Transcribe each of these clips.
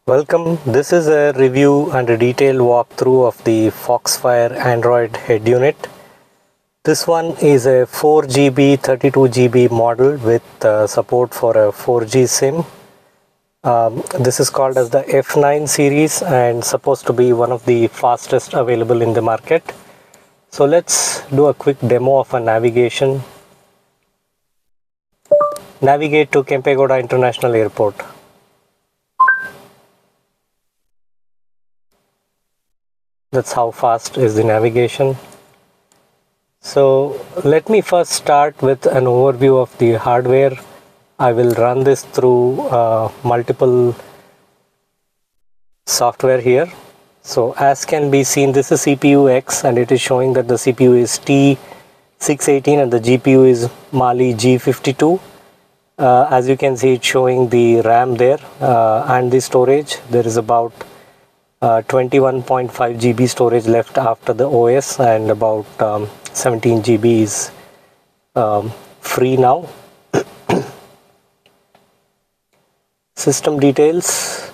Welcome. This is a review and a detailed walkthrough of the Foxfire Android head unit. This one is a 4GB 32GB model with support for a 4G SIM. This is called as the F9 series and supposed to be one of the fastest available in the market. So let's do a quick demo of a navigation. Navigate to Kempegowda International Airport. That's how fast is the navigation. So let me first start with an overview of the hardware. I will run this through multiple software here. So as can be seen, this is CPU X and it is showing that the CPU is T618 and the GPU is Mali G52. As you can see, it's showing the RAM there and the storage. There is about 21.5 GB storage left after the OS and about 17 GB is free now. System details.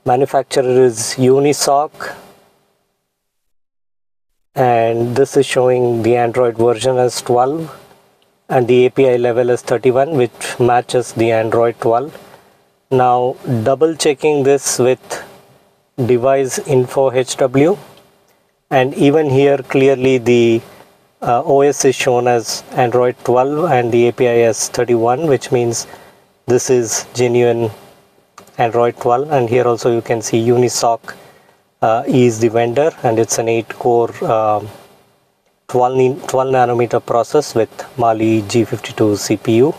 Manufacturer is Unisoc and this is showing the Android version as 12 and the API level is 31, which matches the Android 12. Now double checking this with device info HW, and even here clearly the OS is shown as Android 12 and the API as 31, which means this is genuine Android 12. And here also you can see Unisoc is the vendor and it's an 8-core 12 nanometer process with Mali G52 CPU.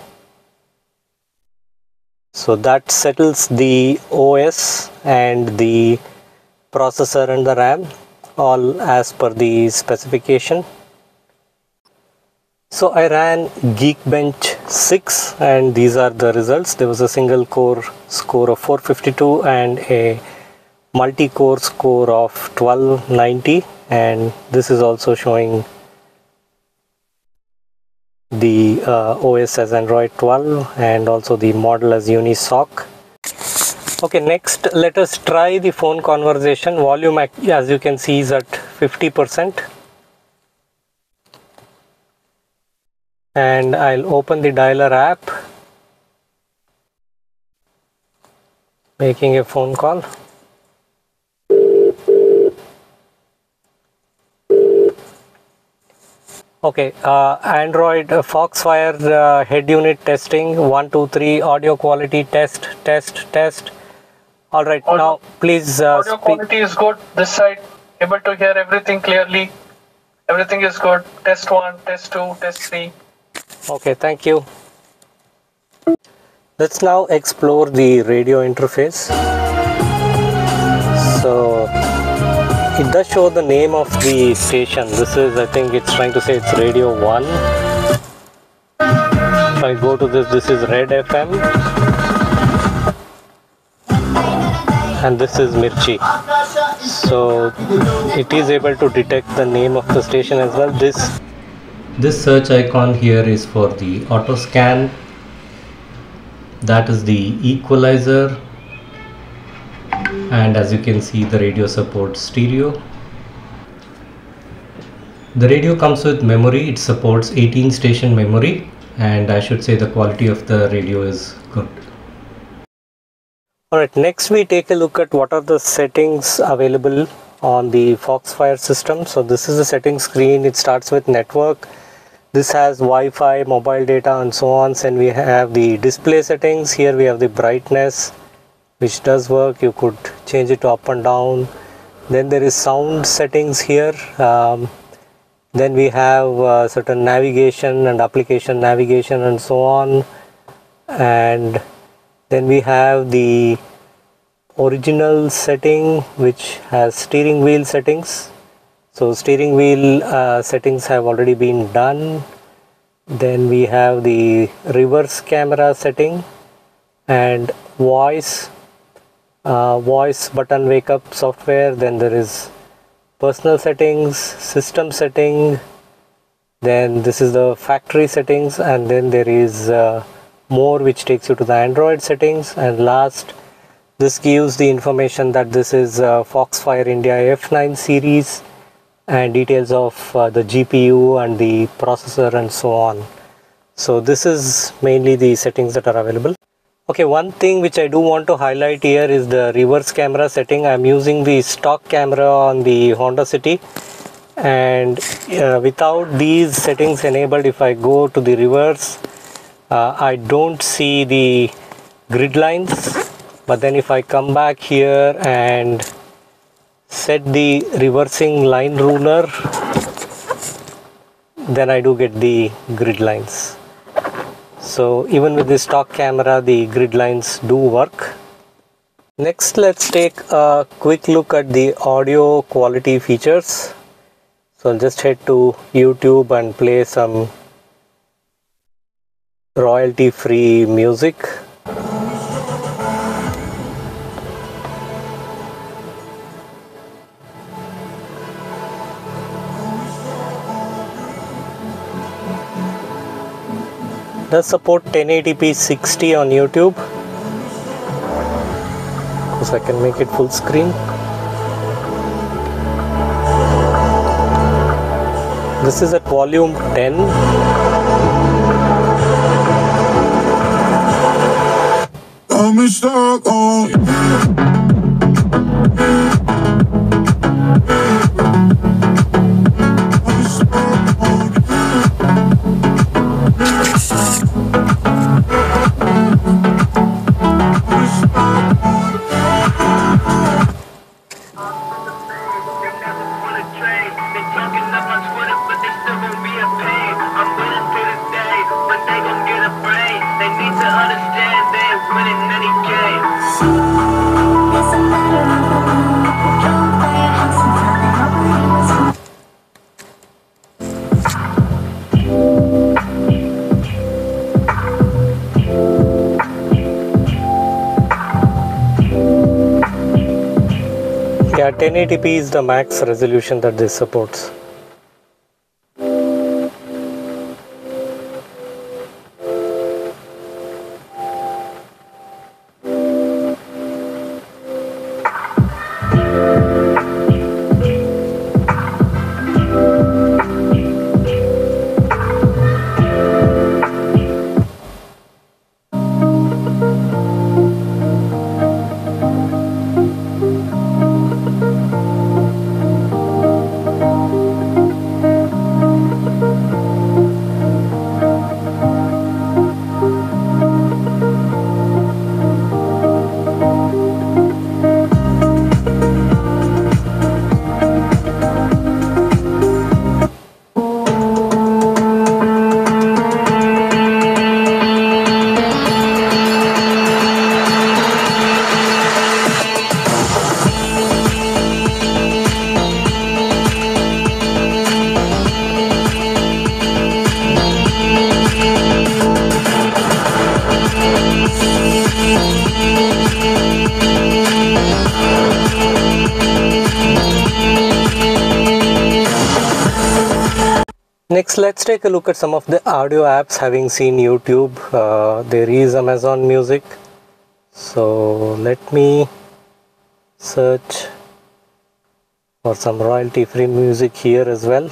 So that settles the OS and the processor and the RAM, all as per the specification. So I ran Geekbench 6 and these are the results. There was a single core score of 452 and a multi-core score of 1290, and this is also showing the OS as Android 12 and also the model as Unisoc. Okay, next let us try the phone conversation. Volume, as you can see, is at 50%. And I'll open the dialer app, making a phone call. Okay, Android Foxfire head unit testing, 1 2 3, audio quality test. All right, now please audio quality is good this side, able to hear everything clearly. Everything is good. Test 1, test 2, test 3. Okay, thank you. Let's now explore the radio interface. So it does show the name of the station. This is, I think it's trying to say it's Radio 1. If I go to this is Red FM. And this is Mirchi. So it is able to detect the name of the station as well. This search icon here is for the auto scan. That is the equalizer. And as you can see, the radio supports stereo. The radio comes with memory. It supports 18 station memory, and I should say the quality of the radio is good. Alright, next we take a look at what are the settings available on the Foxfire system. So this is the settings screen. It starts with network. This has Wi-Fi, mobile data and so on. Then we have the display settings. Here we have the brightness, which does work. You could change it to up and down. Then there is sound settings here. Then we have certain navigation and application navigation and so on. And then we have the original setting, which has steering wheel settings. So steering wheel settings have already been done. Then we have the reverse camera setting and voice button wake up software. Then there is personal settings, system setting. Then this is the factory settings, and then there is more, which takes you to the Android settings, and last This gives the information that this is Foxfire India F9 series and details of the GPU and the processor and so on. So this is mainly the settings that are available. Okay, one thing which I do want to highlight here is the reverse camera setting. I'm using the stock camera on the Honda City, and without these settings enabled, if I go to the reverse, I don't see the grid lines. But then if I come back here and set the reversing line ruler, then I do get the grid lines. So even with the stock camera, the grid lines do work. Next, let's take a quick look at the audio quality features. So I'll just head to YouTube and play some royalty-free music. Does support 1080p 60 on YouTube. So I can make it full screen. This is at volume 10. I'm stuck on Yeah, 1080p is the max resolution that this supports. Next, let's take a look at some of the audio apps. Having seen YouTube, there is Amazon Music. So let me search for some royalty-free music here as well.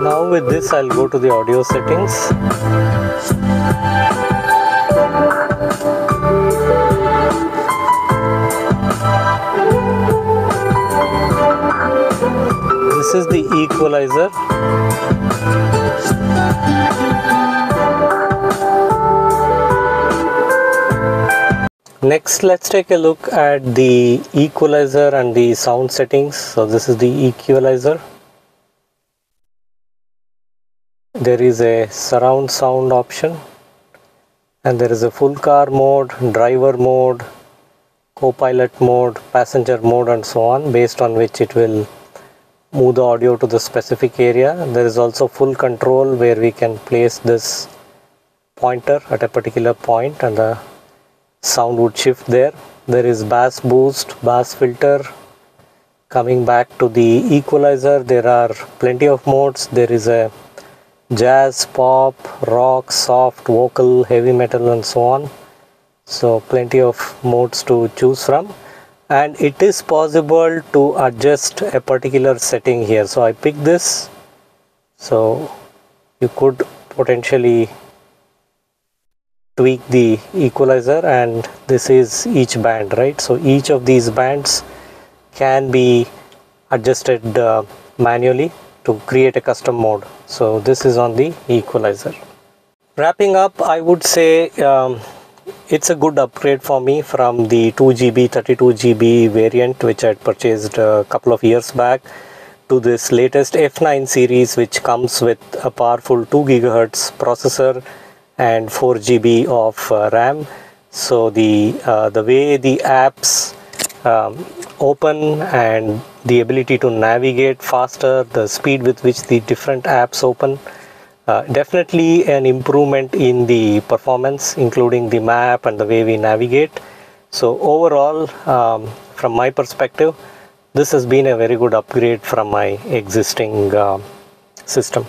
Now with this, I'll go to the audio settings. This is the equalizer. Next, let's take a look at the equalizer and the sound settings. So this is the equalizer. There is a surround sound option, and there is a full car mode, driver mode, co-pilot mode, passenger mode, and so on, based on which it will move the audio to the specific area. There is also full control where we can place this pointer at a particular point and the sound would shift there. There is bass boost, bass filter. Coming back to the equalizer, there are plenty of modes. There is a jazz, pop, rock, soft, vocal, heavy metal, and so on. So plenty of modes to choose from, and it is possible to adjust a particular setting here. So I picked this, so you could potentially tweak the equalizer, and this is each band, right? So each of these bands can be adjusted manually to create a custom mode. So this is on the equalizer. Wrapping up, I would say it's a good upgrade for me from the 2GB 32GB variant which I had purchased a couple of years back to this latest F9 series, which comes with a powerful 2 GHz processor and 4GB of RAM. So the way the apps open and the ability to navigate faster, the speed with which the different apps open, definitely an improvement in the performance, including the map and the way we navigate. So overall, from my perspective, this has been a very good upgrade from my existing system.